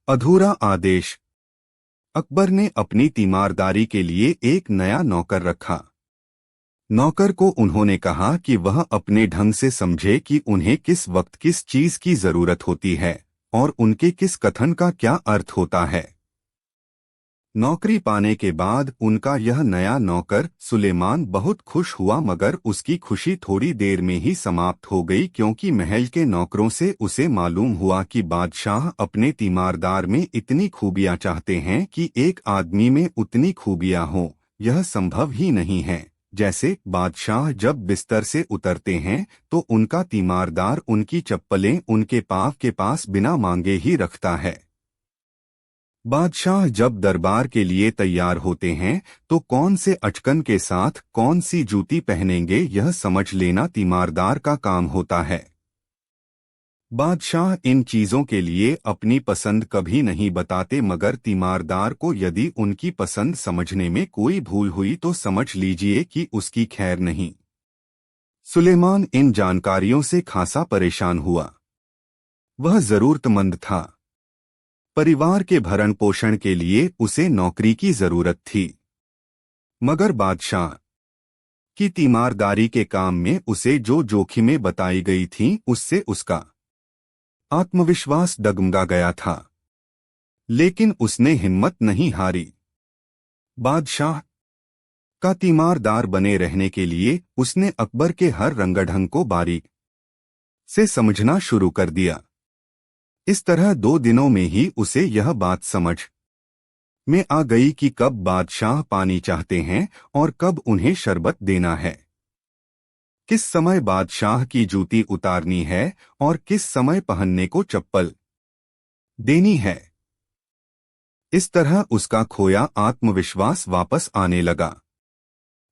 अधूरा आदेश। अकबर ने अपनी तीमारदारी के लिए एक नया नौकर रखा। नौकर को उन्होंने कहा कि वह अपने ढंग से समझे कि उन्हें किस वक्त किस चीज की जरूरत होती है और उनके किस कथन का क्या अर्थ होता है। नौकरी पाने के बाद उनका यह नया नौकर सुलेमान बहुत खुश हुआ, मगर उसकी खुशी थोड़ी देर में ही समाप्त हो गई, क्योंकि महल के नौकरों से उसे मालूम हुआ कि बादशाह अपने तीमारदार में इतनी खूबियां चाहते हैं कि एक आदमी में उतनी खूबियां हों, यह संभव ही नहीं है। जैसे बादशाह जब बिस्तर से उतरते हैं तो उनका तीमारदार उनकी चप्पलें उनके पाँव के पास बिना मांगे ही रखता है। बादशाह जब दरबार के लिए तैयार होते हैं तो कौन से अचकन के साथ कौन सी जूती पहनेंगे यह समझ लेना तीमारदार का काम होता है। बादशाह इन चीजों के लिए अपनी पसंद कभी नहीं बताते, मगर तीमारदार को यदि उनकी पसंद समझने में कोई भूल हुई तो समझ लीजिए कि उसकी खैर नहीं। सुलेमान इन जानकारियों से खासा परेशान हुआ। वह जरूरतमंद था। परिवार के भरण पोषण के लिए उसे नौकरी की जरूरत थी, मगर बादशाह की तीमारदारी के काम में उसे जो जोखिमें बताई गई थीं उससे उसका आत्मविश्वास डगमगा गया था। लेकिन उसने हिम्मत नहीं हारी। बादशाह का तीमारदार बने रहने के लिए उसने अकबर के हर रंगढंग को बारीक से समझना शुरू कर दिया। इस तरह 2 दिनों में ही उसे यह बात समझ में आ गई कि कब बादशाह पानी चाहते हैं और कब उन्हें शरबत देना है, किस समय बादशाह की जूती उतारनी है और किस समय पहनने को चप्पल देनी है। इस तरह उसका खोया आत्मविश्वास वापस आने लगा।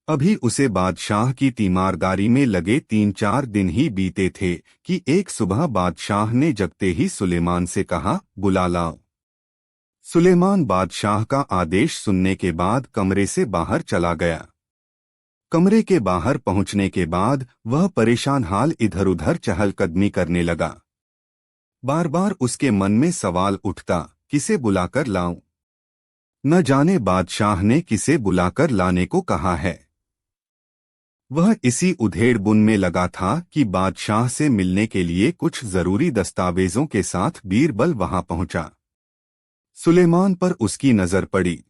अभी उसे बादशाह की तीमारदारी में लगे 3-4 दिन ही बीते थे कि एक सुबह बादशाह ने जगते ही सुलेमान से कहा, बुला लाओ। सुलेमान बादशाह का आदेश सुनने के बाद कमरे से बाहर चला गया। कमरे के बाहर पहुंचने के बाद वह परेशान हाल इधर उधर चहलकदमी करने लगा। बार बार उसके मन में सवाल उठता, किसे बुलाकर लाऊं? न जाने बादशाह ने किसे बुलाकर लाने को कहा है। वह इसी उधेड़-बुन में लगा था कि बादशाह से मिलने के लिए कुछ जरूरी दस्तावेजों के साथ बीरबल वहां पहुंचा। सुलेमान पर उसकी नजर पड़ी।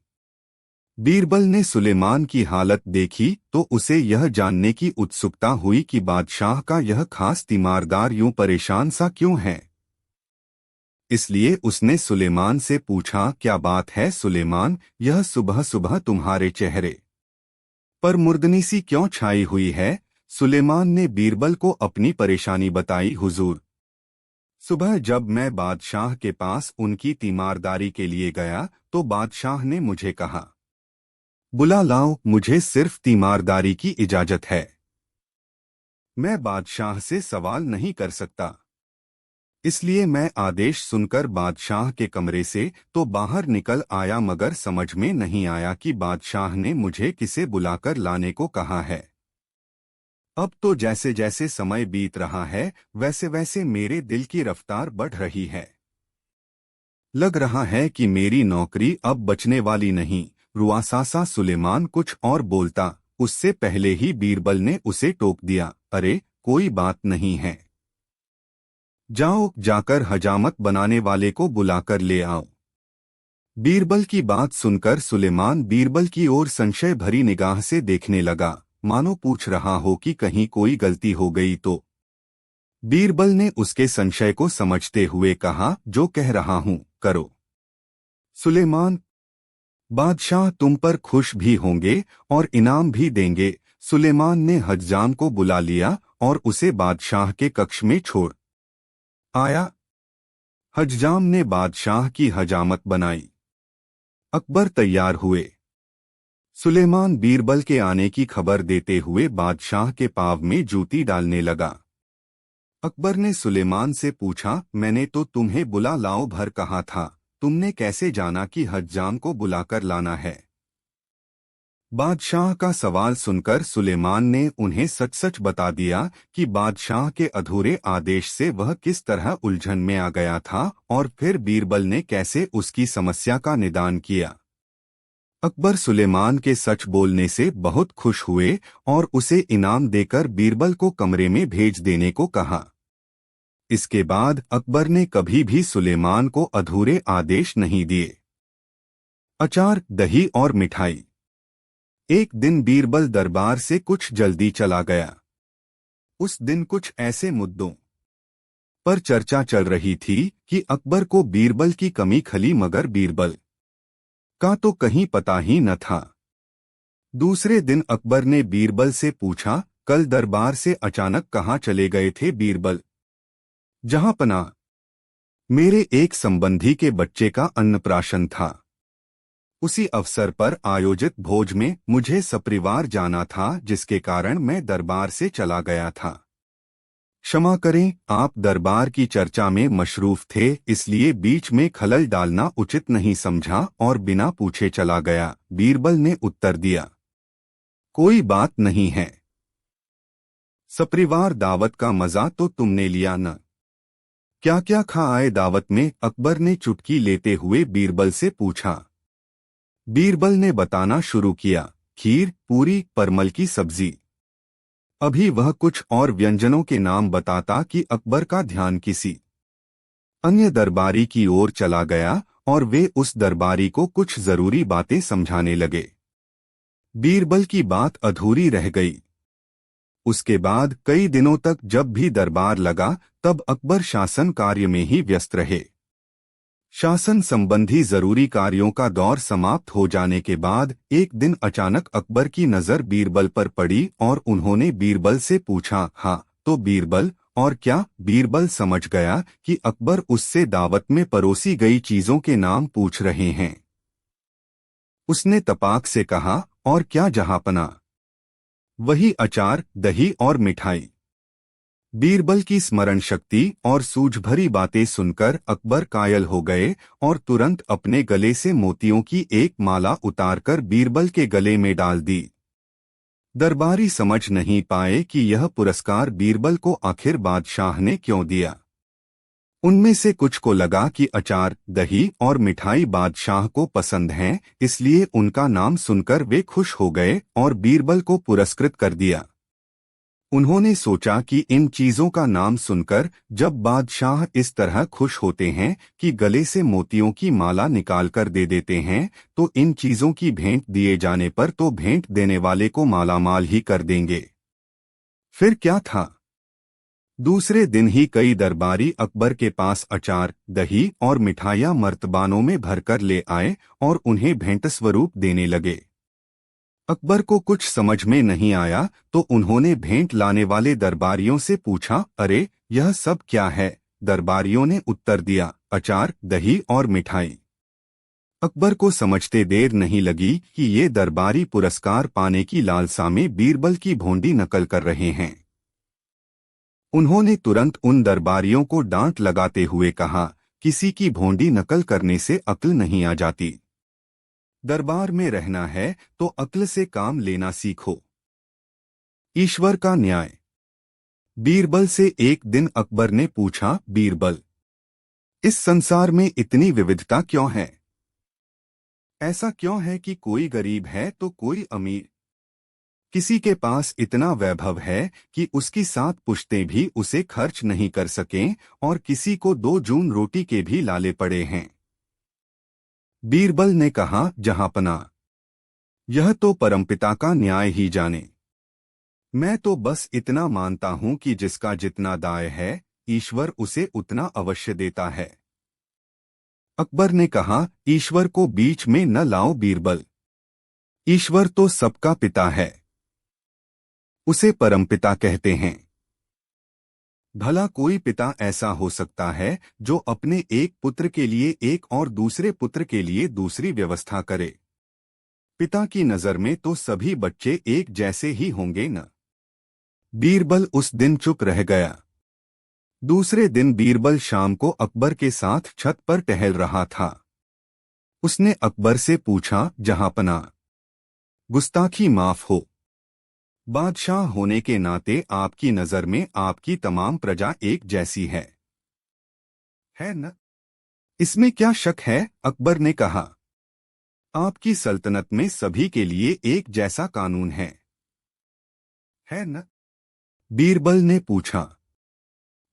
बीरबल ने सुलेमान की हालत देखी तो उसे यह जानने की उत्सुकता हुई कि बादशाह का यह खास तीमारदार यूं परेशान सा क्यों है। इसलिए उसने सुलेमान से पूछा, क्या बात है सुलेमान, यह सुबह सुबह तुम्हारे चेहरे पर मुर्दनी सी क्यों छाई हुई है? सुलेमान ने बीरबल को अपनी परेशानी बताई। हुजूर, सुबह जब मैं बादशाह के पास उनकी तीमारदारी के लिए गया तो बादशाह ने मुझे कहा, बुला लाओ, मुझे सिर्फ तीमारदारी की इजाजत है। मैं बादशाह से सवाल नहीं कर सकता। इसलिए मैं आदेश सुनकर बादशाह के कमरे से तो बाहर निकल आया, मगर समझ में नहीं आया कि बादशाह ने मुझे किसे बुलाकर लाने को कहा है। अब तो जैसे जैसे समय बीत रहा है वैसे वैसे मेरे दिल की रफ्तार बढ़ रही है। लग रहा है कि मेरी नौकरी अब बचने वाली नहीं। रुआसासा सुलेमान कुछ और बोलता, उससे पहले ही बीरबल ने उसे टोक दिया, अरे कोई बात नहीं है, जाओ जाकर हजामत बनाने वाले को बुलाकर ले आओ। बीरबल की बात सुनकर सुलेमान बीरबल की ओर संशय भरी निगाह से देखने लगा, मानो पूछ रहा हो कि कहीं कोई गलती हो गई तो। बीरबल ने उसके संशय को समझते हुए कहा, जो कह रहा हूं करो। सुलेमान, बादशाह तुम पर खुश भी होंगे और इनाम भी देंगे। सुलेमान ने हज्जाम को बुला लिया और उसे बादशाह के कक्ष में छोड़ आया। हज्जाम ने बादशाह की हजामत बनाई। अकबर तैयार हुए। सुलेमान बीरबल के आने की खबर देते हुए बादशाह के पाँव में जूती डालने लगा। अकबर ने सुलेमान से पूछा, मैंने तो तुम्हें बुला लाओ भर कहा था, तुमने कैसे जाना कि हज्जाम को बुलाकर लाना है? बादशाह का सवाल सुनकर सुलेमान ने उन्हें सच सच बता दिया कि बादशाह के अधूरे आदेश से वह किस तरह उलझन में आ गया था और फिर बीरबल ने कैसे उसकी समस्या का निदान किया। अकबर सुलेमान के सच बोलने से बहुत खुश हुए और उसे इनाम देकर बीरबल को कमरे में भेज देने को कहा। इसके बाद अकबर ने कभी भी सुलेमान को अधूरे आदेश नहीं दिए। अचार, दही और मिठाई। एक दिन बीरबल दरबार से कुछ जल्दी चला गया। उस दिन कुछ ऐसे मुद्दों पर चर्चा चल रही थी कि अकबर को बीरबल की कमी खली मगर बीरबल का तो कहीं पता ही न था। दूसरे दिन अकबर ने बीरबल से पूछा, कल दरबार से अचानक कहाँ चले गए थे बीरबल? जहांपना, मेरे एक संबंधी के बच्चे का अन्नप्राशन था। उसी अवसर पर आयोजित भोज में मुझे सपरिवार जाना था, जिसके कारण मैं दरबार से चला गया था। क्षमा करें, आप दरबार की चर्चा में मशरूफ थे, इसलिए बीच में खलल डालना उचित नहीं समझा और बिना पूछे चला गया। बीरबल ने उत्तर दिया, कोई बात नहीं है। सपरिवार दावत का मजा तो तुमने लिया न? क्या क्या खा आए दावत में? अकबर ने चुटकी लेते हुए बीरबल से पूछा। बीरबल ने बताना शुरू किया, खीर, पूरी, परमल की सब्जी। अभी वह कुछ और व्यंजनों के नाम बताता कि अकबर का ध्यान किसी अन्य दरबारी की ओर चला गया और वे उस दरबारी को कुछ जरूरी बातें समझाने लगे। बीरबल की बात अधूरी रह गई। उसके बाद कई दिनों तक जब भी दरबार लगा तब अकबर शासन कार्य में ही व्यस्त रहे। शासन संबंधी जरूरी कार्यों का दौर समाप्त हो जाने के बाद एक दिन अचानक अकबर की नजर बीरबल पर पड़ी और उन्होंने बीरबल से पूछा, हाँ तो बीरबल, और क्या? बीरबल समझ गया कि अकबर उससे दावत में परोसी गई चीजों के नाम पूछ रहे हैं। उसने तपाक से कहा, और क्या जहांपना? वही अचार, दही और मिठाई। बीरबल की स्मरण शक्ति और सूझभरी बातें सुनकर अकबर कायल हो गए और तुरंत अपने गले से मोतियों की एक माला उतारकर बीरबल के गले में डाल दी। दरबारी समझ नहीं पाए कि यह पुरस्कार बीरबल को आखिर बादशाह ने क्यों दिया। उनमें से कुछ को लगा कि अचार, दही और मिठाई बादशाह को पसंद हैं, इसलिए उनका नाम सुनकर वे खुश हो गए और बीरबल को पुरस्कृत कर दिया। उन्होंने सोचा कि इन चीजों का नाम सुनकर जब बादशाह इस तरह खुश होते हैं कि गले से मोतियों की माला निकालकर दे देते हैं, तो इन चीजों की भेंट दिए जाने पर तो भेंट देने वाले को मालामाल ही कर देंगे। फिर क्या था? दूसरे दिन ही कई दरबारी अकबर के पास अचार, दही और मिठाइयाँ मर्तबानों में भरकर ले आए और उन्हें भेंट स्वरूप देने लगे। अकबर को कुछ समझ में नहीं आया तो उन्होंने भेंट लाने वाले दरबारियों से पूछा, अरे यह सब क्या है? दरबारियों ने उत्तर दिया, अचार, दही और मिठाई। अकबर को समझते देर नहीं लगी कि ये दरबारी पुरस्कार पाने की लालसा में बीरबल की भोंडी नकल कर रहे हैं। उन्होंने तुरंत उन दरबारियों को डांट लगाते हुए कहा, किसी की भोंडी नकल करने से अक्ल नहीं आ जाती। दरबार में रहना है तो अक्ल से काम लेना सीखो। ईश्वर का न्याय। बीरबल से एक दिन अकबर ने पूछा, बीरबल, इस संसार में इतनी विविधता क्यों है? ऐसा क्यों है कि कोई गरीब है तो कोई अमीर? किसी के पास इतना वैभव है कि उसकी 7 पुश्तें भी उसे खर्च नहीं कर सकें और किसी को 2 जून रोटी के भी लाले पड़े हैं। बीरबल ने कहा, जहांपना, यह तो परमपिता का न्याय ही जाने। मैं तो बस इतना मानता हूं कि जिसका जितना दाय है ईश्वर उसे उतना अवश्य देता है। अकबर ने कहा, ईश्वर को बीच में न लाओ बीरबल। ईश्वर तो सबका पिता है, उसे परमपिता कहते हैं। भला कोई पिता ऐसा हो सकता है जो अपने एक पुत्र के लिए एक और दूसरे पुत्र के लिए दूसरी व्यवस्था करे? पिता की नजर में तो सभी बच्चे एक जैसे ही होंगे न? बीरबल उस दिन चुप रह गया। दूसरे दिन बीरबल शाम को अकबर के साथ छत पर टहल रहा था। उसने अकबर से पूछा, जहांपना, गुस्ताखी माफ हो। बादशाह होने के नाते आपकी नजर में आपकी तमाम प्रजा एक जैसी है न? इसमें क्या शक है? अकबर ने कहा। आपकी सल्तनत में सभी के लिए एक जैसा कानून है न? बीरबल ने पूछा।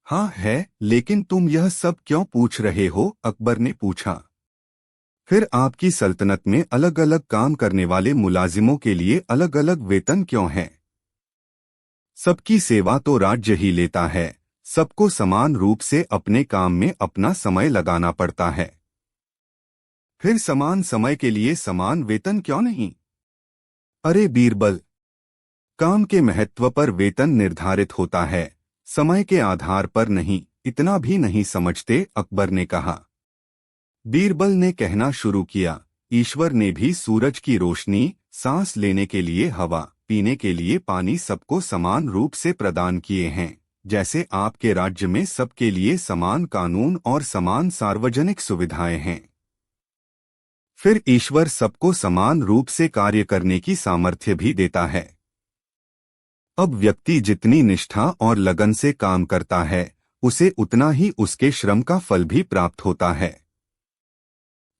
हाँ है, लेकिन तुम यह सब क्यों पूछ रहे हो? अकबर ने पूछा। फिर आपकी सल्तनत में अलग अलग काम करने वाले मुलाजिमों के लिए अलग अलग वेतन क्यों है? सबकी सेवा तो राज्य ही लेता है। सबको समान रूप से अपने काम में अपना समय लगाना पड़ता है। फिर समान समय के लिए समान वेतन क्यों नहीं? अरे बीरबल, काम के महत्व पर वेतन निर्धारित होता है, समय के आधार पर नहीं। इतना भी नहीं समझते? अकबर ने कहा। बीरबल ने कहना शुरू किया। ईश्वर ने भी सूरज की रोशनी, सांस लेने के लिए हवा, पीने के लिए पानी सबको समान रूप से प्रदान किए हैं। जैसे आपके राज्य में सबके लिए समान कानून और समान सार्वजनिक सुविधाएं हैं। फिर ईश्वर सबको समान रूप से कार्य करने की सामर्थ्य भी देता है। अब व्यक्ति जितनी निष्ठा और लगन से काम करता है, उसे उतना ही उसके श्रम का फल भी प्राप्त होता है।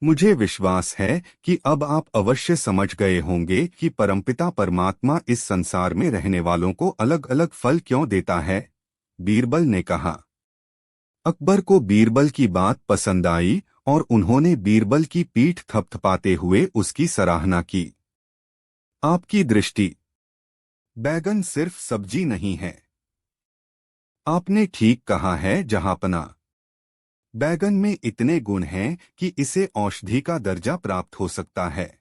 मुझे विश्वास है कि अब आप अवश्य समझ गए होंगे कि परमपिता परमात्मा इस संसार में रहने वालों को अलग अलग फल क्यों देता है। बीरबल ने कहा। अकबर को बीरबल की बात पसंद आई और उन्होंने बीरबल की पीठ थपथपाते हुए उसकी सराहना की। आपकी दृष्टि बैगन सिर्फ सब्जी नहीं है। आपने ठीक कहा है जहांपना। बैगन में इतने गुण हैं कि इसे औषधि का दर्जा प्राप्त हो सकता है।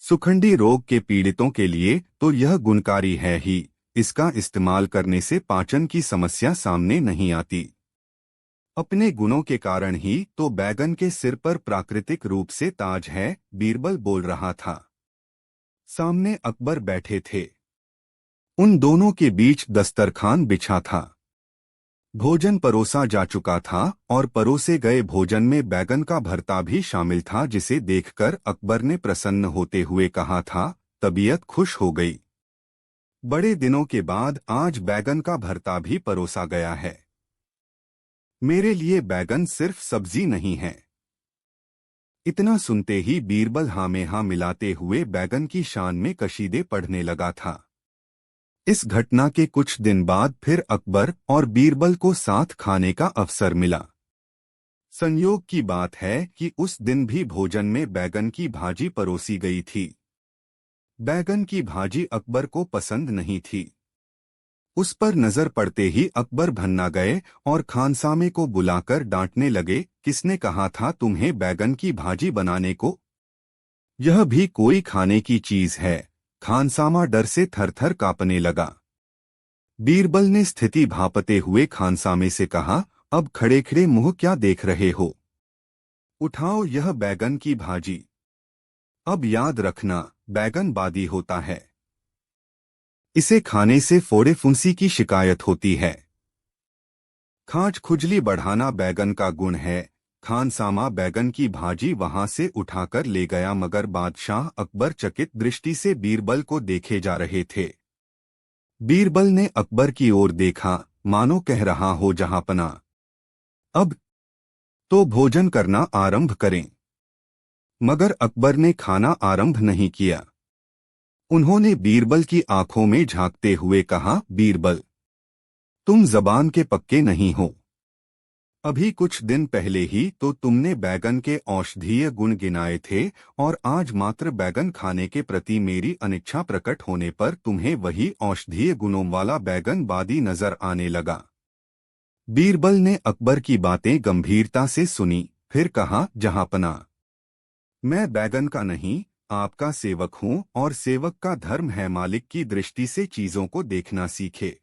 सुखंडी रोग के पीड़ितों के लिए तो यह गुणकारी है ही। इसका इस्तेमाल करने से पाचन की समस्या सामने नहीं आती। अपने गुणों के कारण ही तो बैगन के सिर पर प्राकृतिक रूप से ताज है। बीरबल बोल रहा था। सामने अकबर बैठे थे। उन दोनों के बीच दस्तरखान बिछा था। भोजन परोसा जा चुका था और परोसे गए भोजन में बैगन का भरता भी शामिल था, जिसे देखकर अकबर ने प्रसन्न होते हुए कहा था, तबीयत खुश हो गई। बड़े दिनों के बाद आज बैगन का भरता भी परोसा गया है। मेरे लिए बैगन सिर्फ सब्जी नहीं है। इतना सुनते ही बीरबल हाँ में हाँ मिलाते हुए बैगन की शान में कशीदे पढ़ने लगा था। इस घटना के कुछ दिन बाद फिर अकबर और बीरबल को साथ खाने का अवसर मिला। संयोग की बात है कि उस दिन भी भोजन में बैगन की भाजी परोसी गई थी। बैगन की भाजी अकबर को पसंद नहीं थी। उस पर नजर पड़ते ही अकबर भन्ना गए और खानसामे को बुलाकर डांटने लगे। किसने कहा था तुम्हें बैगन की भाजी बनाने को? यह भी कोई खाने की चीज है? खानसामा डर से थरथर कांपने लगा। बीरबल ने स्थिति भांपते हुए खानसामे से कहा, अब खड़े खड़े मुंह क्या देख रहे हो? उठाओ यह बैगन की भाजी। अब याद रखना, बैगन बादी होता है। इसे खाने से फोड़े फुंसी की शिकायत होती है। खांच खुजली बढ़ाना बैगन का गुण है। खानसामा बैगन की भाजी वहां से उठाकर ले गया, मगर बादशाह अकबर चकित दृष्टि से बीरबल को देखे जा रहे थे। बीरबल ने अकबर की ओर देखा, मानो कह रहा हो जहांपना, अब तो भोजन करना आरंभ करें। मगर अकबर ने खाना आरंभ नहीं किया। उन्होंने बीरबल की आंखों में झांकते हुए कहा, बीरबल, तुम जबान के पक्के नहीं हो। अभी कुछ दिन पहले ही तो तुमने बैगन के औषधीय गुण गिनाए थे और आज मात्र बैगन खाने के प्रति मेरी अनिच्छा प्रकट होने पर तुम्हें वही औषधीय गुणों वाला बैगन बादी नजर आने लगा। बीरबल ने अकबर की बातें गंभीरता से सुनी, फिर कहा, जहांपना, मैं बैगन का नहीं, आपका सेवक हूं और सेवक का धर्म है मालिक की दृष्टि से चीजों को देखना सीखे।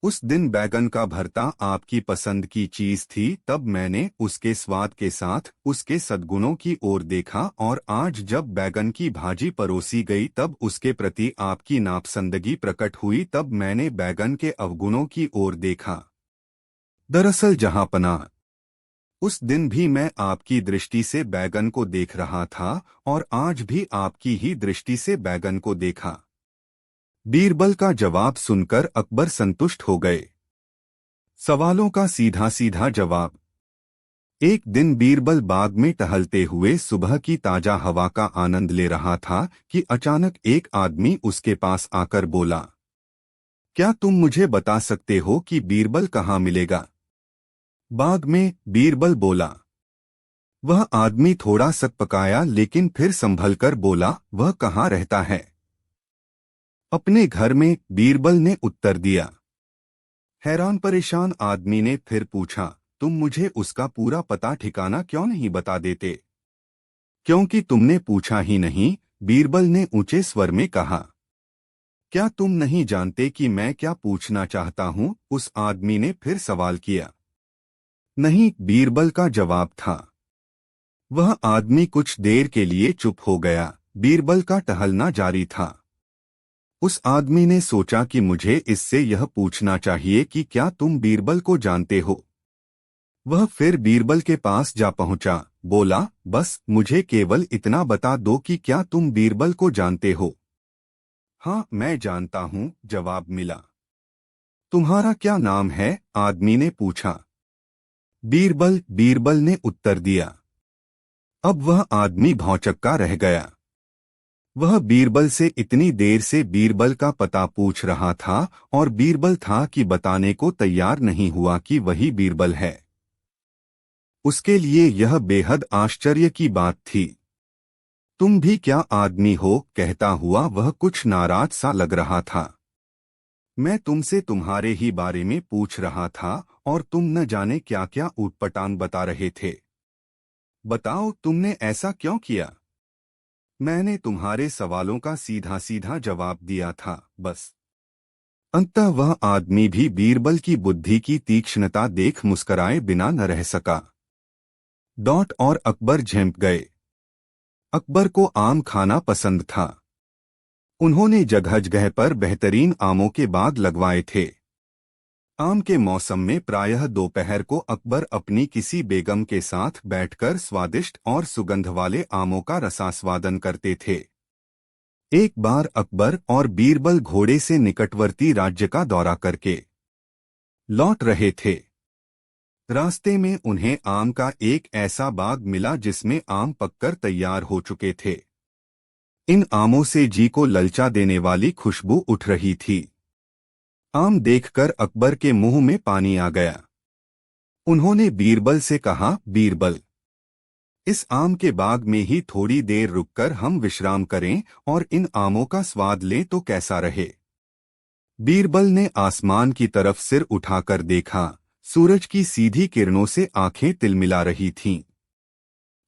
उस दिन बैगन का भरता आपकी पसंद की चीज थी, तब मैंने उसके स्वाद के साथ उसके सद्गुणों की ओर देखा, और आज जब बैगन की भाजी परोसी गई तब उसके प्रति आपकी नापसंदगी प्रकट हुई, तब मैंने बैगन के अवगुणों की ओर देखा। दरअसल जहांपना, उस दिन भी मैं आपकी दृष्टि से बैगन को देख रहा था और आज भी आपकी ही दृष्टि से बैगन को देखा। बीरबल का जवाब सुनकर अकबर संतुष्ट हो गए। सवालों का सीधा सीधा जवाब। एक दिन बीरबल बाग में टहलते हुए सुबह की ताजा हवा का आनंद ले रहा था कि अचानक एक आदमी उसके पास आकर बोला, क्या तुम मुझे बता सकते हो कि बीरबल कहाँ मिलेगा? बाग में, बीरबल बोला। वह आदमी थोड़ा सकपकाया लेकिन फिर संभलकर बोला, वह कहाँ रहता है? अपने घर में, बीरबल ने उत्तर दिया। हैरान परेशान आदमी ने फिर पूछा, तुम मुझे उसका पूरा पता ठिकाना क्यों नहीं बता देते? क्योंकि तुमने पूछा ही नहीं, बीरबल ने ऊंचे स्वर में कहा। क्या तुम नहीं जानते कि मैं क्या पूछना चाहता हूं? उस आदमी ने फिर सवाल किया। नहीं, बीरबल का जवाब था। वह आदमी कुछ देर के लिए चुप हो गया। बीरबल का टहलना जारी था। उस आदमी ने सोचा कि मुझे इससे यह पूछना चाहिए कि क्या तुम बीरबल को जानते हो? वह फिर बीरबल के पास जा पहुंचा, बोला, बस मुझे केवल इतना बता दो कि क्या तुम बीरबल को जानते हो? हाँ, मैं जानता हूँ, जवाब मिला। तुम्हारा क्या नाम है? आदमी ने पूछा। बीरबल, बीरबल ने उत्तर दिया। अब वह आदमी भौंचक्का रह गया। वह बीरबल से इतनी देर से बीरबल का पता पूछ रहा था और बीरबल था कि बताने को तैयार नहीं हुआ कि वही बीरबल है। उसके लिए यह बेहद आश्चर्य की बात थी। तुम भी क्या आदमी हो? कहता हुआ वह कुछ नाराज सा लग रहा था। मैं तुमसे तुम्हारे ही बारे में पूछ रहा था और तुम न जाने क्या क्या ऊटपटांग बता रहे थे। बताओ, तुमने ऐसा क्यों किया? मैंने तुम्हारे सवालों का सीधा सीधा जवाब दिया था, बस। अंततः वह आदमी भी बीरबल की बुद्धि की तीक्ष्णता देख मुस्कराए बिना न रह सका। डॉट और अकबर झेंप गए। अकबर को आम खाना पसंद था। उन्होंने जगह जगह पर बेहतरीन आमों के बाग लगवाए थे। आम के मौसम में प्रायः दोपहर को अकबर अपनी किसी बेगम के साथ बैठकर स्वादिष्ट और सुगंध वाले आमों का रसास्वादन करते थे। एक बार अकबर और बीरबल घोड़े से निकटवर्ती राज्य का दौरा करके लौट रहे थे। रास्ते में उन्हें आम का एक ऐसा बाग मिला जिसमें आम पककर तैयार हो चुके थे। इन आमों से जी को ललचा देने वाली खुशबू उठ रही थी। आम देखकर अकबर के मुंह में पानी आ गया। उन्होंने बीरबल से कहा, बीरबल, इस आम के बाग में ही थोड़ी देर रुककर हम विश्राम करें और इन आमों का स्वाद लें तो कैसा रहे? बीरबल ने आसमान की तरफ सिर उठाकर देखा। सूरज की सीधी किरणों से आंखें तिलमिला रही थीं।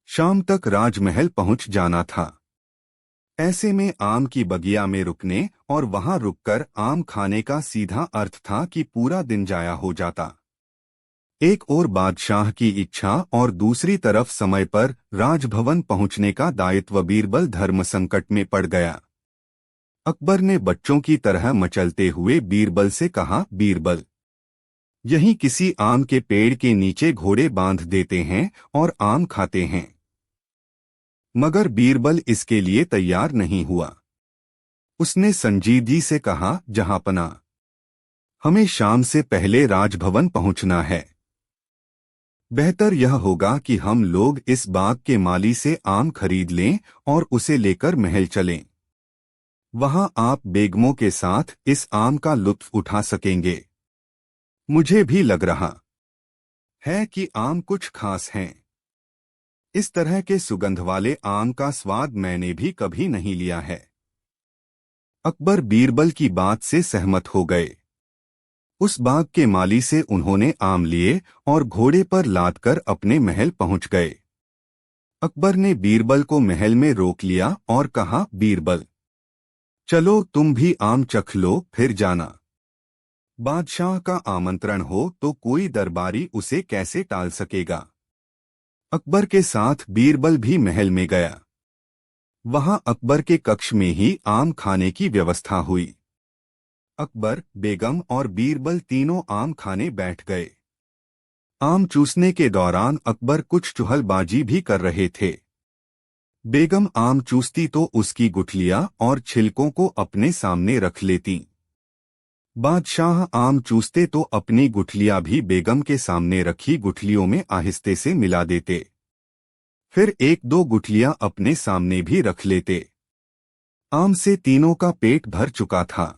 शाम तक राजमहल पहुंच जाना था। ऐसे में आम की बगिया में रुकने और वहां रुककर आम खाने का सीधा अर्थ था कि पूरा दिन जाया हो जाता। एक ओर बादशाह की इच्छा और दूसरी तरफ समय पर राजभवन पहुंचने का दायित्व। बीरबल धर्म संकट में पड़ गया। अकबर ने बच्चों की तरह मचलते हुए बीरबल से कहा, बीरबल, यहीं किसी आम के पेड़ के नीचे घोड़े बांध देते हैं और आम खाते हैं। मगर बीरबल इसके लिए तैयार नहीं हुआ। उसने संजीदगी से कहा, जहांपना, हमें शाम से पहले राजभवन पहुंचना है। बेहतर यह होगा कि हम लोग इस बाग के माली से आम खरीद लें और उसे लेकर महल चलें। वहां आप बेगमों के साथ इस आम का लुत्फ उठा सकेंगे। मुझे भी लग रहा है कि आम कुछ खास हैं। इस तरह के सुगंध वाले आम का स्वाद मैंने भी कभी नहीं लिया है। अकबर बीरबल की बात से सहमत हो गए। उस बाग के माली से उन्होंने आम लिए और घोड़े पर लादकर अपने महल पहुंच गए। अकबर ने बीरबल को महल में रोक लिया और कहा, बीरबल, चलो तुम भी आम चख लो, फिर जाना। बादशाह का आमंत्रण हो तो कोई दरबारी उसे कैसे टाल सकेगा। अकबर के साथ बीरबल भी महल में गया। वहां अकबर के कक्ष में ही आम खाने की व्यवस्था हुई। अकबर, बेगम और बीरबल तीनों आम खाने बैठ गए। आम चूसने के दौरान अकबर कुछ चुहलबाजी भी कर रहे थे। बेगम आम चूसती तो उसकी गुठलियां और छिलकों को अपने सामने रख लेती। बादशाह आम चूसते तो अपनी गुठलियां भी बेगम के सामने रखी गुठलियों में आहिस्ते से मिला देते। फिर एक दो गुठलियां अपने सामने भी रख लेते। आम से तीनों का पेट भर चुका था।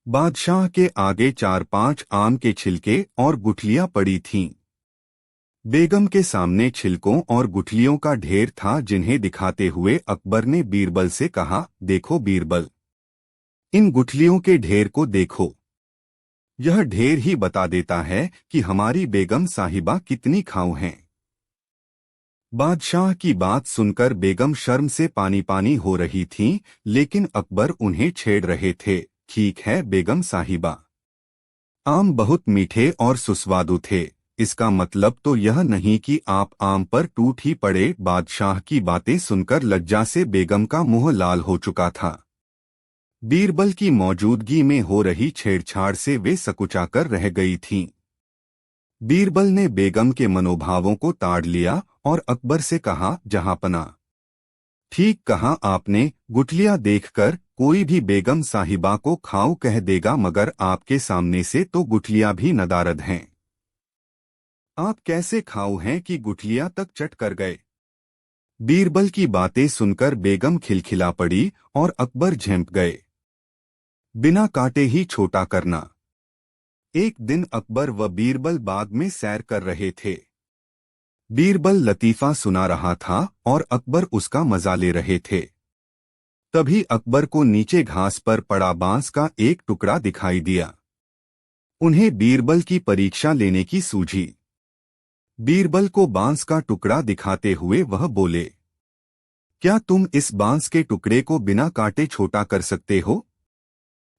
बादशाह के आगे 4-5 आम के छिलके और गुठलियां पड़ी थीं। बेगम के सामने छिलकों और गुठलियों का ढेर था, जिन्हें दिखाते हुए अकबर ने बीरबल से कहा, देखो बीरबल, इन गुठलियों के ढेर को देखो। यह ढेर ही बता देता है कि हमारी बेगम साहिबा कितनी खाऊ हैं। बादशाह की बात सुनकर बेगम शर्म से पानी पानी हो रही थीं, लेकिन अकबर उन्हें छेड़ रहे थे। ठीक है बेगम साहिबा, आम बहुत मीठे और सुस्वादु थे, इसका मतलब तो यह नहीं कि आप आम पर टूट ही पड़े। बादशाह की बातें सुनकर लज्जा से बेगम का मुंह लाल हो चुका था। बीरबल की मौजूदगी में हो रही छेड़छाड़ से वे सकुचाकर रह गई थीं। बीरबल ने बेगम के मनोभावों को ताड़ लिया और अकबर से कहा, जहांपना, ठीक कहा आपने, गुठलियां देखकर कोई भी बेगम साहिबा को खाऊ कह देगा, मगर आपके सामने से तो गुठलियां भी नदारद हैं। आप कैसे खाऊ हैं कि गुठलियां तक चट कर गए। बीरबल की बातें सुनकर बेगम खिलखिला पड़ी और अकबर झेंप गए। बिना काटे ही छोटा करना। एक दिन अकबर व बीरबल बाग में सैर कर रहे थे। बीरबल लतीफा सुना रहा था और अकबर उसका मजा ले रहे थे। तभी अकबर को नीचे घास पर पड़ा बांस का एक टुकड़ा दिखाई दिया। उन्हें बीरबल की परीक्षा लेने की सूझी। बीरबल को बांस का टुकड़ा दिखाते हुए वह बोले, क्या तुम इस बांस के टुकड़े को बिना काटे छोटा कर सकते हो।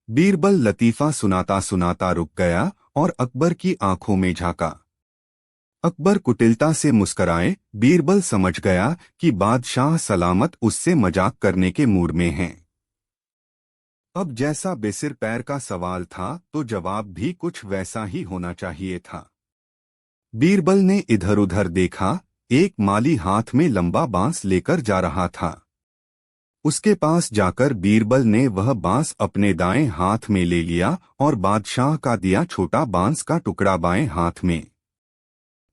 बीरबल लतीफा सुनाता सुनाता रुक गया और अकबर की आंखों में झांका। अकबर कुटिलता से मुस्कराए। बीरबल समझ गया कि बादशाह सलामत उससे मजाक करने के मूड में हैं। अब जैसा बेसिर पैर का सवाल था तो जवाब भी कुछ वैसा ही होना चाहिए था। बीरबल ने इधर उधर देखा। एक माली हाथ में लंबा बांस लेकर जा रहा था। उसके पास जाकर बीरबल ने वह बांस अपने दाएं हाथ में ले लिया और बादशाह का दिया छोटा बांस का टुकड़ा बाएं हाथ में।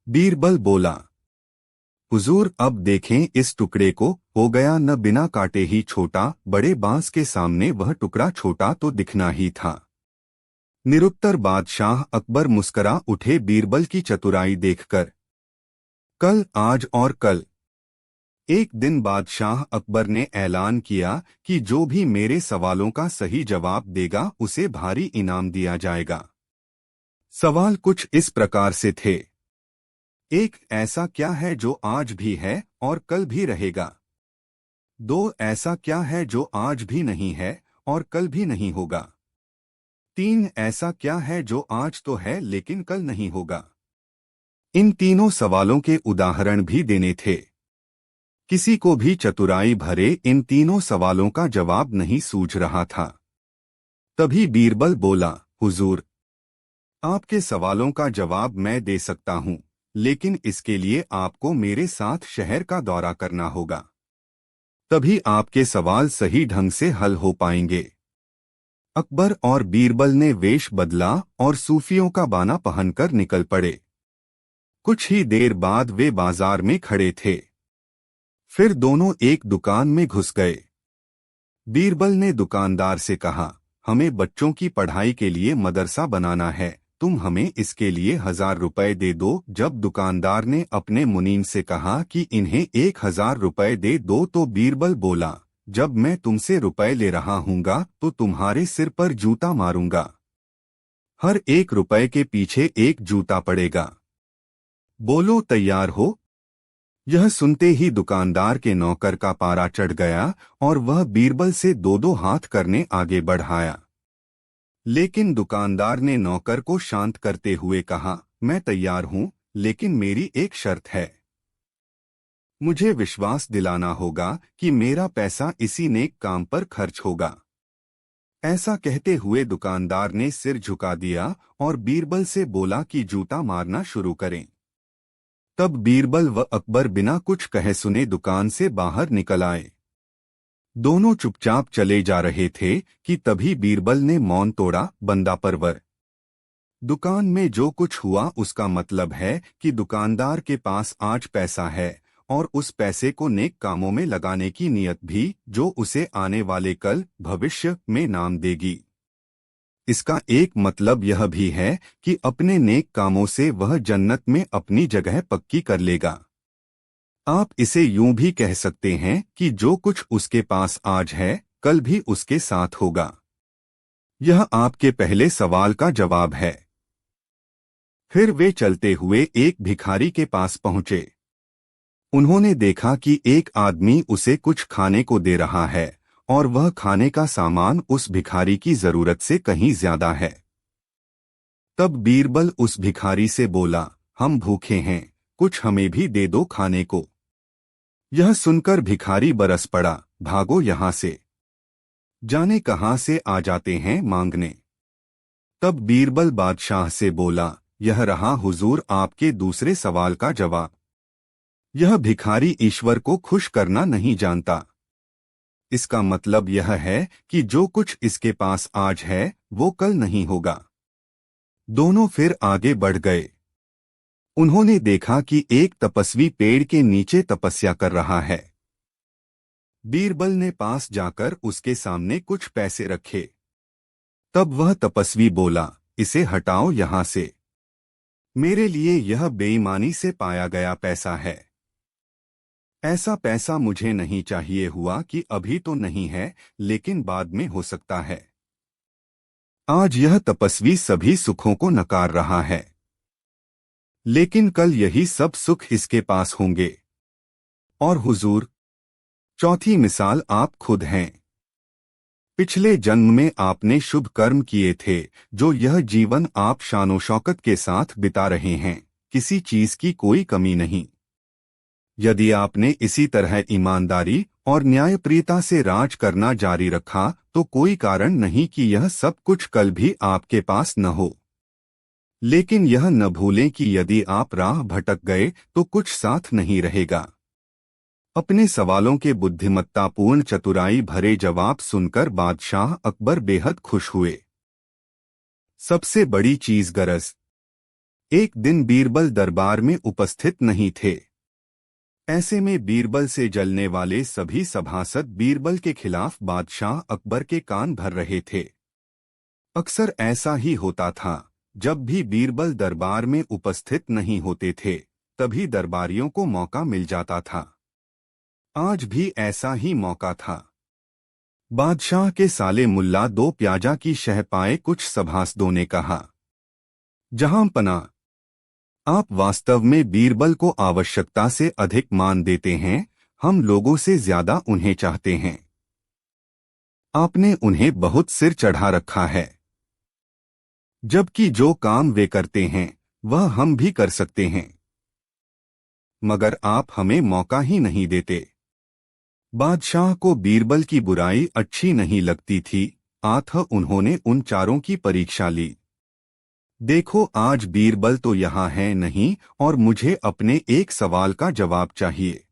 बीरबल बोला, हुजूर अब देखें इस टुकड़े को, हो गया न बिना काटे ही छोटा। बड़े बांस के सामने वह टुकड़ा छोटा तो दिखना ही था। निरुत्तर बादशाह अकबर मुस्करा उठे बीरबल की चतुराई देखकर। कल, आज और कल। एक दिन बादशाह अकबर ने ऐलान किया कि जो भी मेरे सवालों का सही जवाब देगा उसे भारी इनाम दिया जाएगा। सवाल कुछ इस प्रकार से थे। एक, ऐसा क्या है जो आज भी है और कल भी रहेगा। 2, ऐसा क्या है जो आज भी नहीं है और कल भी नहीं होगा। 3, ऐसा क्या है जो आज तो है लेकिन कल नहीं होगा। इन तीनों सवालों के उदाहरण भी देने थे। किसी को भी चतुराई भरे इन तीनों सवालों का जवाब नहीं सूझ रहा था। तभी बीरबल बोला, हुजूर, आपके सवालों का जवाब मैं दे सकता हूं, लेकिन इसके लिए आपको मेरे साथ शहर का दौरा करना होगा। तभी आपके सवाल सही ढंग से हल हो पाएंगे। अकबर और बीरबल ने वेश बदला और सूफियों का बाना पहनकर निकल पड़े। कुछ ही देर बाद वे बाजार में खड़े थे। फिर दोनों एक दुकान में घुस गए। बीरबल ने दुकानदार से कहा, हमें बच्चों की पढ़ाई के लिए मदरसा बनाना है, तुम हमें इसके लिए 1000 रुपए दे दो। जब दुकानदार ने अपने मुनीम से कहा कि इन्हें 1000 रुपए दे दो तो बीरबल बोला, जब मैं तुमसे रुपए ले रहा हूँगा तो तुम्हारे सिर पर जूता मारूंगा। हर 1 रुपए के पीछे 1 जूता पड़ेगा। बोलो तैयार हो। यह सुनते ही दुकानदार के नौकर का पारा चढ़ गया और वह बीरबल से 2-2 हाथ करने आगे बढ़ाया। लेकिन दुकानदार ने नौकर को शांत करते हुए कहा, मैं तैयार हूं, लेकिन मेरी एक शर्त है। मुझे विश्वास दिलाना होगा कि मेरा पैसा इसी नेक काम पर खर्च होगा। ऐसा कहते हुए दुकानदार ने सिर झुका दिया और बीरबल से बोला कि जूता मारना शुरू करें। तब बीरबल व अकबर बिना कुछ कहे सुने दुकान से बाहर निकल आए। दोनों चुपचाप चले जा रहे थे कि तभी बीरबल ने मौन तोड़ा। बंदा परवर, दुकान में जो कुछ हुआ उसका मतलब है कि दुकानदार के पास आज पैसा है और उस पैसे को नेक कामों में लगाने की नीयत भी, जो उसे आने वाले कल भविष्य में नाम देगी। इसका एक मतलब यह भी है कि अपने नेक कामों से वह जन्नत में अपनी जगह पक्की कर लेगा। आप इसे यूं भी कह सकते हैं कि जो कुछ उसके पास आज है कल भी उसके साथ होगा। यह आपके पहले सवाल का जवाब है। फिर वे चलते हुए एक भिखारी के पास पहुंचे। उन्होंने देखा कि एक आदमी उसे कुछ खाने को दे रहा है और वह खाने का सामान उस भिखारी की जरूरत से कहीं ज्यादा है। तब बीरबल उस भिखारी से बोला, हम भूखे हैं, कुछ हमें भी दे दो खाने को। यह सुनकर भिखारी बरस पड़ा, भागो यहां से, जाने कहां से आ जाते हैं मांगने। तब बीरबल बादशाह से बोला, यह रहा हुजूर आपके दूसरे सवाल का जवाब। यह भिखारी ईश्वर को खुश करना नहीं जानता। इसका मतलब यह है कि जो कुछ इसके पास आज है वो कल नहीं होगा। दोनों फिर आगे बढ़ गए। उन्होंने देखा कि एक तपस्वी पेड़ के नीचे तपस्या कर रहा है। बीरबल ने पास जाकर उसके सामने कुछ पैसे रखे। तब वह तपस्वी बोला, इसे हटाओ यहां से, मेरे लिए यह बेईमानी से पाया गया पैसा है। ऐसा पैसा मुझे नहीं चाहिए। हुआ कि अभी तो नहीं है, लेकिन बाद में हो सकता है। आज यह तपस्वी सभी सुखों को नकार रहा है, लेकिन कल यही सब सुख इसके पास होंगे। और हुजूर, चौथी मिसाल आप खुद हैं। पिछले जन्म में आपने शुभ कर्म किए थे, जो यह जीवन आप शानो शौकत के साथ बिता रहे हैं। किसी चीज की कोई कमी नहीं। यदि आपने इसी तरह ईमानदारी और न्यायप्रियता से राज करना जारी रखा तो कोई कारण नहीं कि यह सब कुछ कल भी आपके पास न हो। लेकिन यह न भूलें कि यदि आप राह भटक गए तो कुछ साथ नहीं रहेगा। अपने सवालों के बुद्धिमत्तापूर्ण चतुराई भरे जवाब सुनकर बादशाह अकबर बेहद खुश हुए। सबसे बड़ी चीज गरज। एक दिन बीरबल दरबार में उपस्थित नहीं थे। ऐसे में बीरबल से जलने वाले सभी सभासद बीरबल के खिलाफ बादशाह अकबर के कान भर रहे थे। अक्सर ऐसा ही होता था, जब भी बीरबल दरबार में उपस्थित नहीं होते थे तभी दरबारियों को मौका मिल जाता था। आज भी ऐसा ही मौका था। बादशाह के साले मुल्ला दो प्याजा की शह पाए कुछ सभासदों ने कहा, जहां पना, आप वास्तव में बीरबल को आवश्यकता से अधिक मान देते हैं। हम लोगों से ज्यादा उन्हें चाहते हैं। आपने उन्हें बहुत सिर चढ़ा रखा है, जबकि जो काम वे करते हैं वह हम भी कर सकते हैं, मगर आप हमें मौका ही नहीं देते। बादशाह को बीरबल की बुराई अच्छी नहीं लगती थी, अतः उन्होंने उन चारों की परीक्षा ली। देखो, आज बीरबल तो यहाँ है नहीं और मुझे अपने एक सवाल का जवाब चाहिए।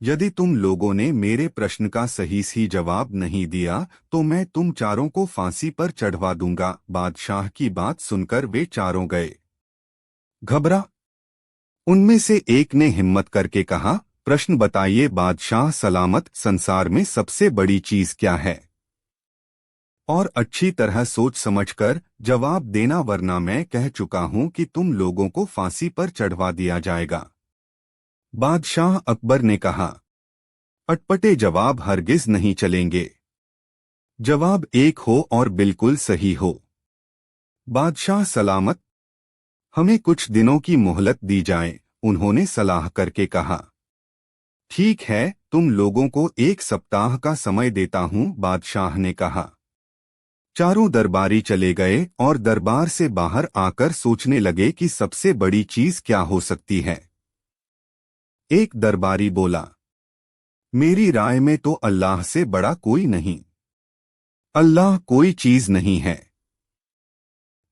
यदि तुम लोगों ने मेरे प्रश्न का सही जवाब नहीं दिया तो मैं तुम चारों को फांसी पर चढ़वा दूंगा। बादशाह की बात सुनकर वे चारों गए घबरा। उनमें से एक ने हिम्मत करके कहा, प्रश्न बताइए बादशाह सलामत, संसार में सबसे बड़ी चीज क्या है? और अच्छी तरह सोच समझकर जवाब देना, वरना मैं कह चुका हूं कि तुम लोगों को फांसी पर चढ़वा दिया जाएगा। बादशाह अकबर ने कहा, अटपटे जवाब हरगिज नहीं चलेंगे। जवाब एक हो और बिल्कुल सही हो। बादशाह सलामत, हमें कुछ दिनों की मोहलत दी जाए, उन्होंने सलाह करके कहा। ठीक है, तुम लोगों को 1 सप्ताह का समय देता हूं, बादशाह ने कहा। चारों दरबारी चले गए और दरबार से बाहर आकर सोचने लगे कि सबसे बड़ी चीज क्या हो सकती है। एक दरबारी बोला, मेरी राय में तो अल्लाह से बड़ा कोई नहीं। अल्लाह कोई चीज नहीं है।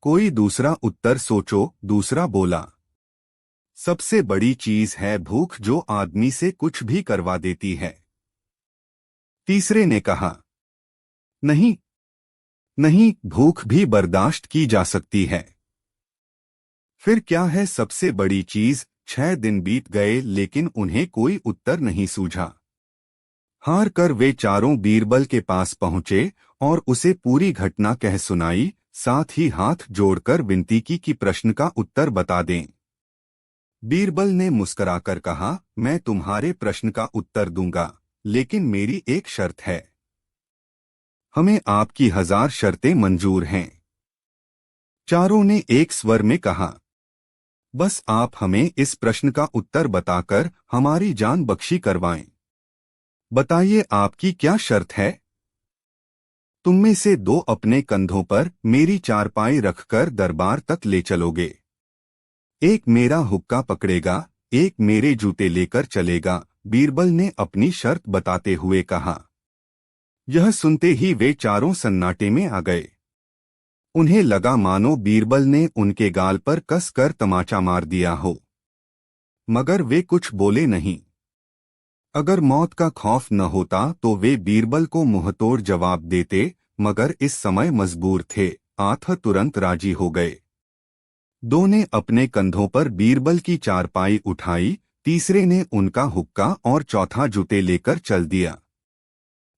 कोई दूसरा उत्तर सोचो। दूसरा बोला, सबसे बड़ी चीज है भूख, जो आदमी से कुछ भी करवा देती है। तीसरे ने कहा, नहीं नहीं, भूख भी बर्दाश्त की जा सकती है। फिर क्या है सबसे बड़ी चीज? 6 दिन बीत गए लेकिन उन्हें कोई उत्तर नहीं सूझा। हार कर वे चारों बीरबल के पास पहुंचे और उसे पूरी घटना कह सुनाई, साथ ही हाथ जोड़कर विनती की कि प्रश्न का उत्तर बता दें। बीरबल ने मुस्कुराकर कहा, मैं तुम्हारे प्रश्न का उत्तर दूंगा, लेकिन मेरी एक शर्त है। हमें आपकी 1000 शर्तें मंजूर हैं। चारों ने एक स्वर में कहा, बस आप हमें इस प्रश्न का उत्तर बताकर हमारी जान बख्शी करवाएं। बताइए आपकी क्या शर्त है? तुम में से 2 अपने कंधों पर मेरी चारपाई रखकर दरबार तक ले चलोगे। एक मेरा हुक्का पकड़ेगा, एक मेरे जूते लेकर चलेगा। बीरबल ने अपनी शर्त बताते हुए कहा। यह सुनते ही वे चारों सन्नाटे में आ गए। उन्हें लगा मानो बीरबल ने उनके गाल पर कस कर तमाचा मार दिया हो, मगर वे कुछ बोले नहीं। अगर मौत का खौफ न होता तो वे बीरबल को मुंहतोड़ जवाब देते, मगर इस समय मजबूर थे। आठ तुरंत राजी हो गए। 2 ने अपने कंधों पर बीरबल की चारपाई उठाई, तीसरे ने उनका हुक्का और चौथा जूते लेकर चल दिया।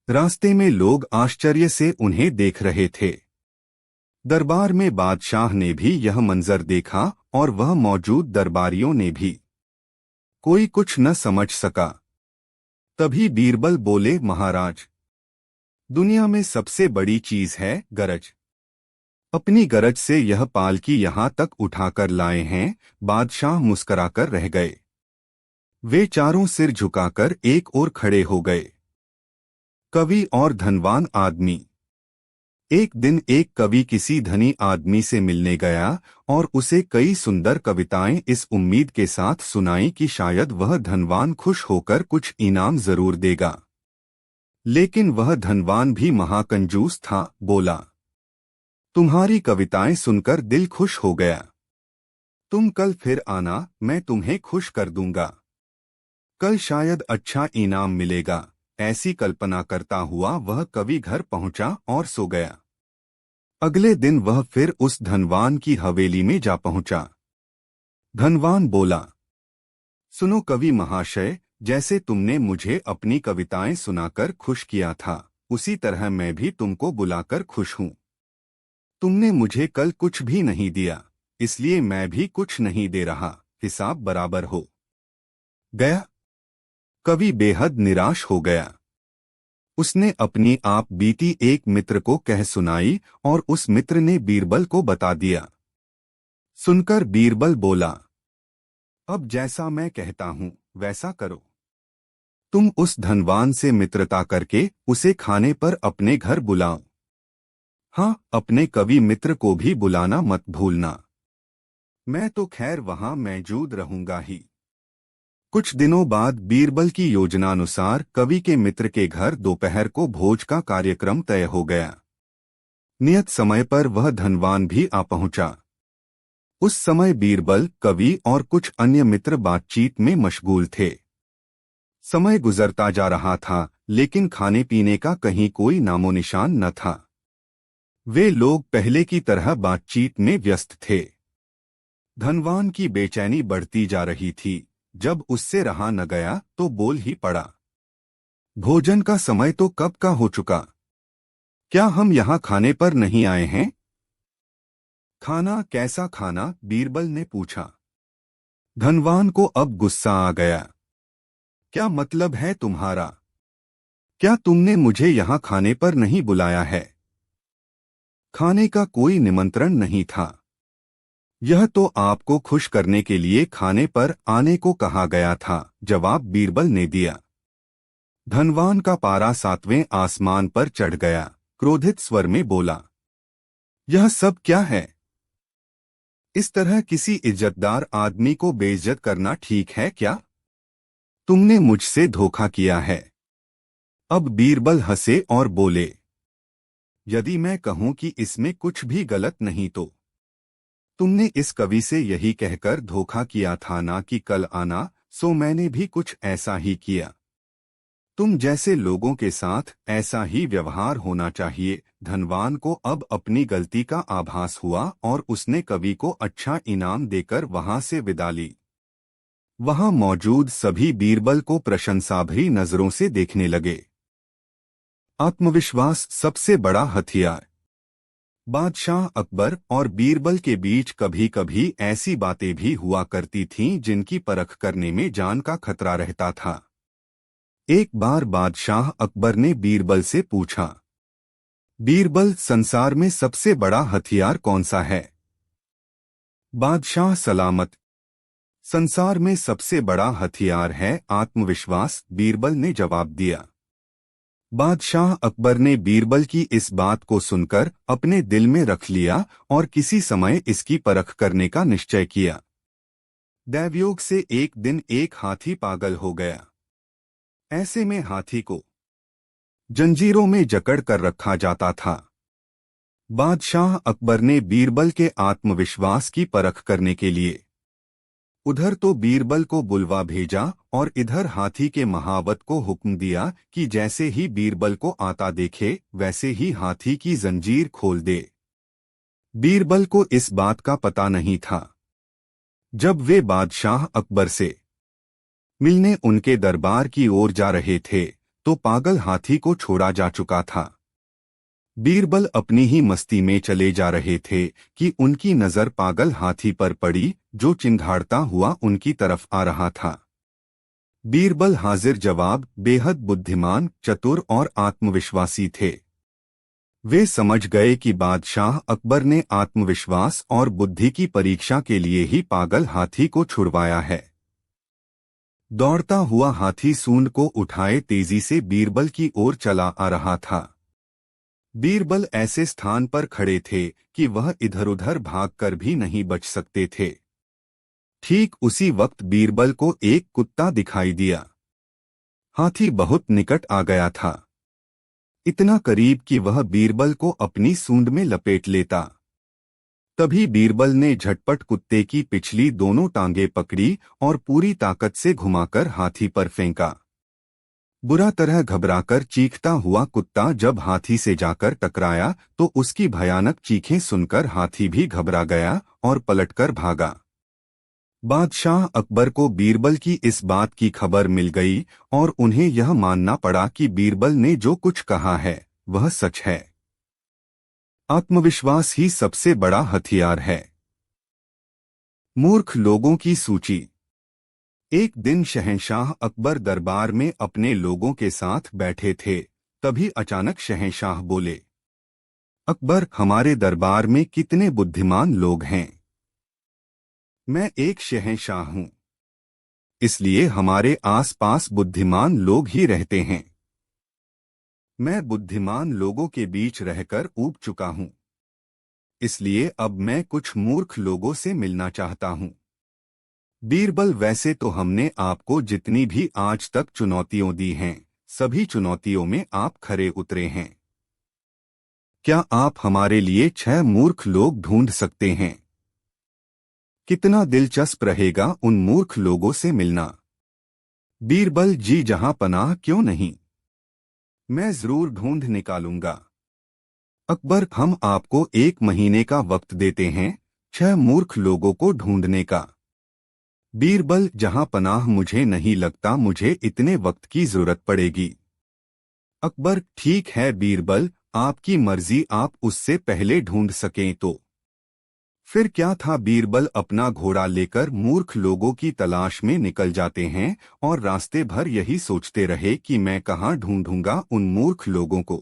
रास्ते में लोग आश्चर्य से उन्हें देख रहे थे। दरबार में बादशाह ने भी यह मंजर देखा और वह मौजूद दरबारियों ने भी। कोई कुछ न समझ सका। तभी बीरबल बोले, महाराज, दुनिया में सबसे बड़ी चीज है गरज। अपनी गरज से यह पालकी यहां तक उठाकर लाए हैं। बादशाह मुस्कुराकर रह गए। वे चारों सिर झुकाकर एक ओर खड़े हो गए। कवि और धनवान आदमी। एक दिन एक कवि किसी धनी आदमी से मिलने गया और उसे कई सुंदर कविताएं इस उम्मीद के साथ सुनाई कि शायद वह धनवान खुश होकर कुछ इनाम जरूर देगा। लेकिन वह धनवान भी महाकंजूस था। बोला, तुम्हारी कविताएं सुनकर दिल खुश हो गया। तुम कल फिर आना, मैं तुम्हें खुश कर दूंगा। कल शायद अच्छा इनाम मिलेगा। ऐसी कल्पना करता हुआ वह कवि घर पहुंचा और सो गया। अगले दिन वह फिर उस धनवान की हवेली में जा पहुंचा। धनवान बोला, सुनो कवि महाशय, जैसे तुमने मुझे अपनी कविताएं सुनाकर खुश किया था, उसी तरह मैं भी तुमको बुलाकर खुश हूं। तुमने मुझे कल कुछ भी नहीं दिया, इसलिए मैं भी कुछ नहीं दे रहा। हिसाब बराबर हो गया। कवि बेहद निराश हो गया। उसने अपनी आप बीती एक मित्र को कह सुनाई और उस मित्र ने बीरबल को बता दिया। सुनकर बीरबल बोला, अब जैसा मैं कहता हूं वैसा करो। तुम उस धनवान से मित्रता करके उसे खाने पर अपने घर बुलाओ। हाँ, अपने कवि मित्र को भी बुलाना मत भूलना। मैं तो खैर वहां मौजूद रहूंगा ही। कुछ दिनों बाद बीरबल की योजनानुसार कवि के मित्र के घर दोपहर को भोज का कार्यक्रम तय हो गया। नियत समय पर वह धनवान भी आ पहुंचा। उस समय बीरबल, कवि और कुछ अन्य मित्र बातचीत में मशगूल थे। समय गुजरता जा रहा था, लेकिन खाने पीने का कहीं कोई नामोनिशान न था। वे लोग पहले की तरह बातचीत में व्यस्त थे। धनवान की बेचैनी बढ़ती जा रही थी। जब उससे रहा न गया तो बोल ही पड़ा, भोजन का समय तो कब का हो चुका। क्या हम यहाँ खाने पर नहीं आए हैं? खाना? कैसा खाना? बीरबल ने पूछा। धनवान को अब गुस्सा आ गया। क्या मतलब है तुम्हारा? क्या तुमने मुझे यहाँ खाने पर नहीं बुलाया है? खाने का कोई निमंत्रण नहीं था। यह तो आपको खुश करने के लिए खाने पर आने को कहा गया था, जवाब बीरबल ने दिया। धनवान का पारा 7वें आसमान पर चढ़ गया। क्रोधित स्वर में बोला, यह सब क्या है? इस तरह किसी इज्जतदार आदमी को बेइज्जत करना ठीक है क्या? तुमने मुझसे धोखा किया है। अब बीरबल हंसे और बोले, यदि मैं कहूं कि इसमें कुछ भी गलत नहीं तो तुमने इस कवि से यही कहकर धोखा किया था ना कि कल आना, सो मैंने भी कुछ ऐसा ही किया। तुम जैसे लोगों के साथ ऐसा ही व्यवहार होना चाहिए। धनवान को अब अपनी गलती का आभास हुआ और उसने कवि को अच्छा इनाम देकर वहां से विदा ली। वहां मौजूद सभी बीरबल को प्रशंसाभरी नजरों से देखने लगे। आत्मविश्वास सबसे बड़ा हथियार। बादशाह अकबर और बीरबल के बीच कभी कभी ऐसी बातें भी हुआ करती थीं जिनकी परख करने में जान का खतरा रहता था। एक बार बादशाह अकबर ने बीरबल से पूछा, बीरबल, संसार में सबसे बड़ा हथियार कौन सा है? बादशाह सलामत, संसार में सबसे बड़ा हथियार है आत्मविश्वास, बीरबल ने जवाब दिया। बादशाह अकबर ने बीरबल की इस बात को सुनकर अपने दिल में रख लिया और किसी समय इसकी परख करने का निश्चय किया। दैवयोग से एक दिन एक हाथी पागल हो गया। ऐसे में हाथी को जंजीरों में जकड़ कर रखा जाता था। बादशाह अकबर ने बीरबल के आत्मविश्वास की परख करने के लिए उधर तो बीरबल को बुलवा भेजा और इधर हाथी के महावत को हुक्म दिया कि जैसे ही बीरबल को आता देखे वैसे ही हाथी की जंजीर खोल दे। बीरबल को इस बात का पता नहीं था। जब वे बादशाह अकबर से मिलने उनके दरबार की ओर जा रहे थे तो पागल हाथी को छोड़ा जा चुका था। बीरबल अपनी ही मस्ती में चले जा रहे थे कि उनकी नजर पागल हाथी पर पड़ी जो चिंघाड़ता हुआ उनकी तरफ आ रहा था। बीरबल हाजिर जवाब, बेहद बुद्धिमान, चतुर और आत्मविश्वासी थे। वे समझ गए कि बादशाह अकबर ने आत्मविश्वास और बुद्धि की परीक्षा के लिए ही पागल हाथी को छुड़वाया है। दौड़ता हुआ हाथी सूंड को उठाए तेजी से बीरबल की ओर चला आ रहा था। बीरबल ऐसे स्थान पर खड़े थे कि वह इधर उधर भागकर भी नहीं बच सकते थे। ठीक उसी वक्त बीरबल को एक कुत्ता दिखाई दिया। हाथी बहुत निकट आ गया था, इतना करीब कि वह बीरबल को अपनी सूंड में लपेट लेता। तभी बीरबल ने झटपट कुत्ते की पिछली दोनों टांगें पकड़ी और पूरी ताकत से घुमाकर हाथी पर फेंका। बुरा तरह घबराकर चीखता हुआ कुत्ता जब हाथी से जाकर टकराया तो उसकी भयानक चीखें सुनकर हाथी भी घबरा गया और पलटकर भागा। बादशाह अकबर को बीरबल की इस बात की खबर मिल गई और उन्हें यह मानना पड़ा कि बीरबल ने जो कुछ कहा है वह सच है। आत्मविश्वास ही सबसे बड़ा हथियार है। मूर्ख लोगों की सूची। एक दिन शहंशाह अकबर दरबार में अपने लोगों के साथ बैठे थे। तभी अचानक शहंशाह बोले, अकबर, हमारे दरबार में कितने बुद्धिमान लोग हैं। मैं एक शहंशाह हूं, इसलिए हमारे आसपास बुद्धिमान लोग ही रहते हैं। मैं बुद्धिमान लोगों के बीच रहकर ऊब चुका हूं, इसलिए अब मैं कुछ मूर्ख लोगों से मिलना चाहता हूं। बीरबल, वैसे तो हमने आपको जितनी भी आज तक चुनौतियां दी हैं, सभी चुनौतियों में आप खरे उतरे हैं। क्या आप हमारे लिए 6 मूर्ख लोग ढूंढ सकते हैं? कितना दिलचस्प रहेगा उन मूर्ख लोगों से मिलना। बीरबल, जी जहां पनाह, क्यों नहीं, मैं जरूर ढूंढ निकालूंगा। अकबर, हम आपको 1 महीने का वक्त देते हैं 6 मूर्ख लोगों को ढूंढने का। बीरबल, जहां पनाह, मुझे नहीं लगता मुझे इतने वक्त की जरूरत पड़ेगी। अकबर, ठीक है बीरबल, आपकी मर्जी, आप उससे पहले ढूंढ सकें तो। फिर क्या था, बीरबल अपना घोड़ा लेकर मूर्ख लोगों की तलाश में निकल जाते हैं और रास्ते भर यही सोचते रहे कि मैं कहां ढूंढूंगा उन मूर्ख लोगों को।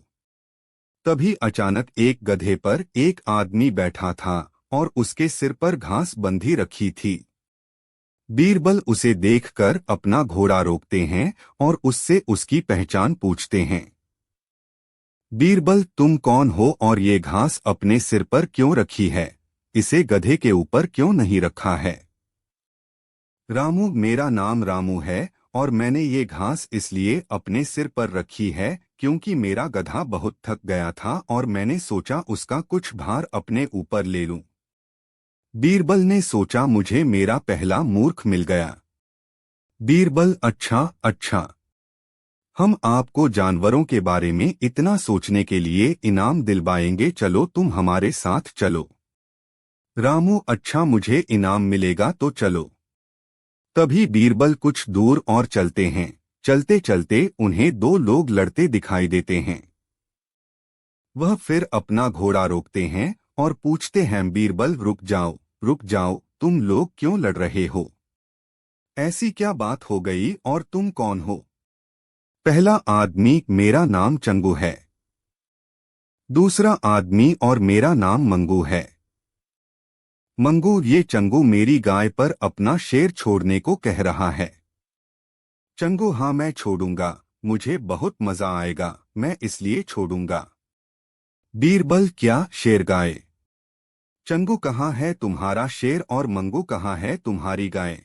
तभी अचानक एक गधे पर एक आदमी बैठा था और उसके सिर पर घास बंधी रखी थी। बीरबल उसे देखकर अपना घोड़ा रोकते हैं और उससे उसकी पहचान पूछते हैं। बीरबल, तुम कौन हो और ये घास अपने सिर पर क्यों रखी है? इसे गधे के ऊपर क्यों नहीं रखा है? रामू, मेरा नाम रामू है और मैंने ये घास इसलिए अपने सिर पर रखी है क्योंकि मेरा गधा बहुत थक गया था और मैंने सोचा उसका कुछ भार अपने ऊपर ले लूं। बीरबल ने सोचा मुझे मेरा पहला मूर्ख मिल गया। बीरबल अच्छा अच्छा, हम आपको जानवरों के बारे में इतना सोचने के लिए इनाम दिलवाएंगे, चलो तुम हमारे साथ चलो। रामू अच्छा, मुझे इनाम मिलेगा तो चलो। तभी बीरबल कुछ दूर और चलते हैं। चलते चलते उन्हें दो लोग लड़ते दिखाई देते हैं। वह फिर अपना घोड़ा रोकते हैं और पूछते हैं, बीरबल रुक जाओ, तुम लोग क्यों लड़ रहे हो? ऐसी क्या बात हो गई और तुम कौन हो? पहला आदमी, मेरा नाम चंगू है। दूसरा आदमी, और मेरा नाम मंगू है। मंगू, ये चंगू मेरी गाय पर अपना शेर छोड़ने को कह रहा है। चंगू, हाँ मैं छोड़ूंगा, मुझे बहुत मजा आएगा, मैं इसलिए छोड़ूंगा। बीरबल, क्या शेर गाय? चंगू, कहाँ है तुम्हारा शेर और मंगू कहाँ है तुम्हारी गाय?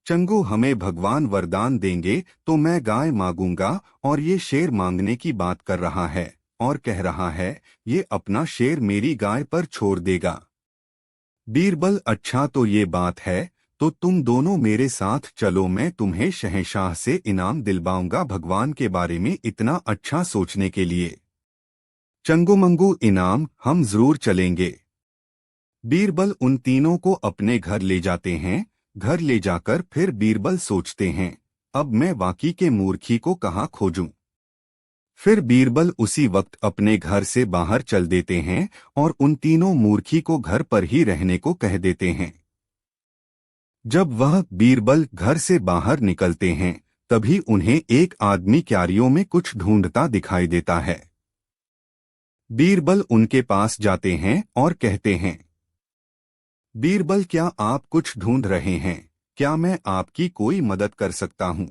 चंगू, हमें भगवान वरदान देंगे तो मैं गाय मांगूंगा और ये शेर मांगने की बात कर रहा है और कह रहा है ये अपना शेर मेरी गाय पर छोड़ देगा। बीरबल, अच्छा तो ये बात है, तो तुम दोनों मेरे साथ चलो, मैं तुम्हें शहंशाह से इनाम दिलवाऊंगा भगवान के बारे में इतना अच्छा सोचने के लिए। चंगू मंगू, इनाम, हम जरूर चलेंगे। बीरबल उन तीनों को अपने घर ले जाते हैं। घर ले जाकर फिर बीरबल सोचते हैं, अब मैं वाकई के मूर्खी को कहाँ खोजूं? फिर बीरबल उसी वक्त अपने घर से बाहर चल देते हैं और उन तीनों मूर्खी को घर पर ही रहने को कह देते हैं। जब वह बीरबल घर से बाहर निकलते हैं, तभी उन्हें एक आदमी क्यारियों में कुछ ढूंढता दिखाई देता है। बीरबल उनके पास जाते हैं और कहते हैं, बीरबल, क्या आप कुछ ढूंढ रहे हैं? क्या मैं आपकी कोई मदद कर सकता हूं?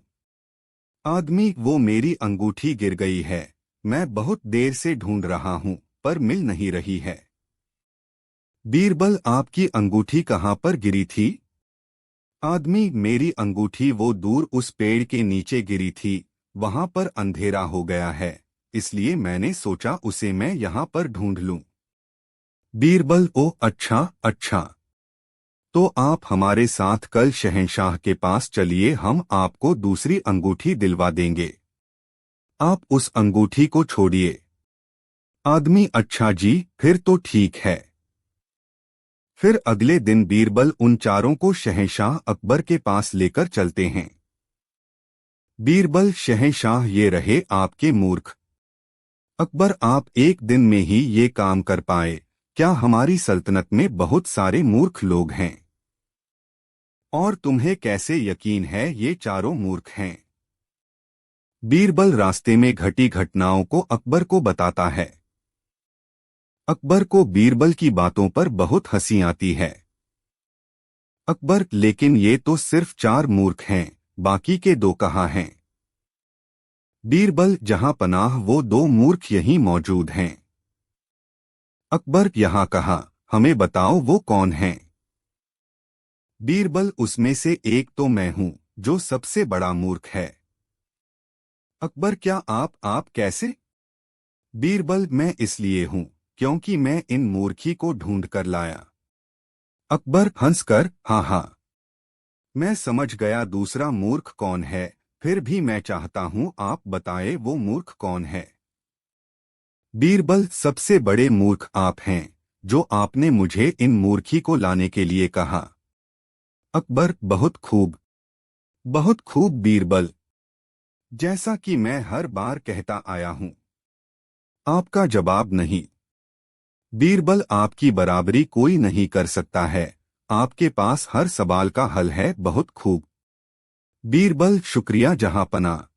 आदमी, वो मेरी अंगूठी गिर गई है, मैं बहुत देर से ढूंढ रहा हूं पर मिल नहीं रही है। बीरबल, आपकी अंगूठी कहाँ पर गिरी थी? आदमी, मेरी अंगूठी वो दूर उस पेड़ के नीचे गिरी थी, वहां पर अंधेरा हो गया है, इसलिए मैंने सोचा उसे मैं यहां पर ढूंढ लूं। बीरबल, ओ अच्छा अच्छा, तो आप हमारे साथ कल शहंशाह के पास चलिए, हम आपको दूसरी अंगूठी दिलवा देंगे। आप उस अंगूठी को छोड़िए। आदमी, अच्छा जी, फिर तो ठीक है। फिर अगले दिन बीरबल उन चारों को शहंशाह अकबर के पास लेकर चलते हैं। बीरबल, शहंशाह ये रहे आपके मूर्ख। अकबर, आप एक दिन में ही ये काम कर पाए, क्या हमारी सल्तनत में बहुत सारे मूर्ख लोग हैं? और तुम्हें कैसे यकीन है ये चारों मूर्ख हैं? बीरबल रास्ते में घटी घटनाओं को अकबर को बताता है। अकबर को बीरबल की बातों पर बहुत हंसी आती है। अकबर, लेकिन ये तो सिर्फ 4 मूर्ख हैं, बाकी के 2 कहाँ हैं? बीरबल, जहां पनाह वो 2 मूर्ख यहीं मौजूद हैं। अकबर, यहाँ कहाँ? हमें बताओ वो कौन हैं? बीरबल, उसमें से एक तो मैं हूं जो सबसे बड़ा मूर्ख है। अकबर, क्या आप कैसे? बीरबल, मैं इसलिए हूं क्योंकि मैं इन मूर्खी को ढूंढ कर लाया। अकबर हंसकर, हाँ हाँ, मैं समझ गया दूसरा मूर्ख कौन है, फिर भी मैं चाहता हूं आप बताएं वो मूर्ख कौन है। बीरबल, सबसे बड़े मूर्ख आप हैं, जो आपने मुझे इन मूर्खी को लाने के लिए कहा। अकबर, बहुत खूब बीरबल, जैसा कि मैं हर बार कहता आया हूं। आपका जवाब नहीं। बीरबल, आपकी बराबरी कोई नहीं कर सकता है, आपके पास हर सवाल का हल है, बहुत खूब। बीरबल, शुक्रिया जहांपना।